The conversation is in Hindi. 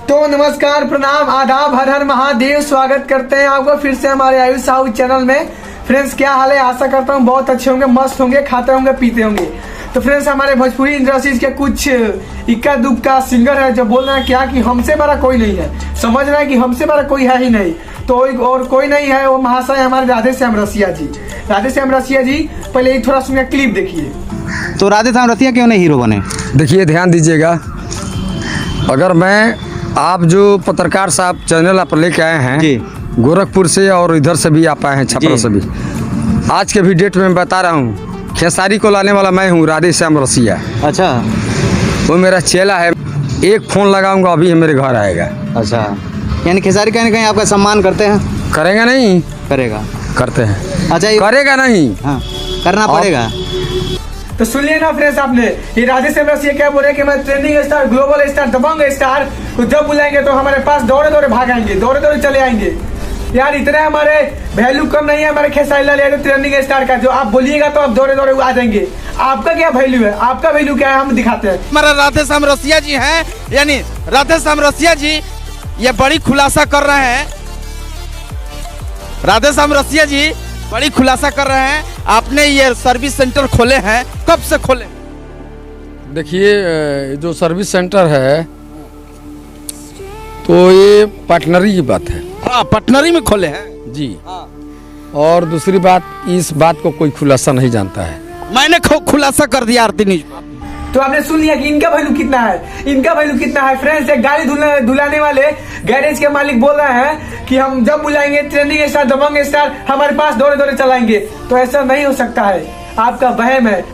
तो नमस्कार, प्रणाम, आदाब, हर हर महादेव। स्वागत करते हैं आपको फिर से हमारे आयुष साहू चैनल में। फ्रेंड्स, क्या हाल है? आशा करता हूँ बहुत अच्छे होंगे, मस्त होंगे, खाते होंगे, पीते होंगे। तो फ्रेंड्स, हमारे भोजपुरी इंडस्ट्रीज के कुछ इक्का दुक्का सिंगर है जो बोल रहे हैं क्या कि हमसे बड़ा कोई नहीं है, समझ रहे हैं कि हमसे बड़ा कोई है ही नहीं। तो और कोई नहीं है, वो महाशय हमारे राधे श्याम रसिया जी। राधे श्याम रसिया जी, पहले ही थोड़ा सुनिए, क्लिप देखिए। तो राधे श्याम रसिया क्यों नहीं हीरो बने? देखिए, ध्यान दीजिएगा। अगर आप जो पत्रकार साहब चैनल आप लेके आए हैं जी, गोरखपुर से और इधर से भी आप आए हैं, छपरा से भी, आज के भी डेट में बता रहा हूँ, खेसारी को लाने वाला मैं हूँ, राधे श्याम रसिया। अच्छा, वो मेरा चेला है। एक फ़ोन लगाऊंगा, अभी मेरे घर आएगा। अच्छा, यानी खेसारी कहीं ना कहीं आपका सम्मान करते हैं? करेगा नहीं? करेगा, करते हैं। अच्छा, करेगा नहीं? हाँ, करना पड़ेगा। तो सुनिए ना फ्रेंड्स, आपने ये राधे श्याम रसिया क्या बोल रहे हैं कि मैं ट्रेंडिंग स्टार, ग्लोबल स्टार, दबंग स्टार को जब बुलाएंगे तो हमारे पास दौड़े दौड़े भागेंगे, दौड़े दौड़े चले आएंगे। यार, इतने हमारे वैल्यू कम नहीं है हमारे खेसारी लाल यादव ट्रेंडिंग स्टार का। जो आप बोलिएगा तो आप दौड़े दौड़े आ जाएंगे। आपका क्या वैल्यू है? आपका वैल्यू क्या है, हम दिखाते हैं। हमारा राधे श्याम रसिया जी हैं, यानी राधे श्याम रसिया जी ये बड़ी खुलासा कर रहे हैं। राधे श्याम रसिया जी बड़ी खुलासा कर रहे हैं। आपने ये सर्विस सेंटर खोले हैं, कब से खोले? देखिए, जो सर्विस सेंटर है तो ये पार्टनरी की बात है। हाँ, पटनरी में खोले हैं जी। और दूसरी बात, इस बात को कोई खुलासा नहीं जानता है। मैंने खुलासा कर दिया आरती न्यूज पर। तो आपने सुन लिया कि इनका वैल्यू कितना है, इनका वैल्यू कितना है। फ्रेंड्स, एक गाड़ी धुलाने वाले गैरेज के मालिक बोल रहे हैं कि हम जब बुलाएंगे ट्रेंडिंग स्टार, दबंग स्टार, हमारे पास दौड़े दौड़े चलाएंगे। तो ऐसा नहीं हो सकता है, आपका वहम है।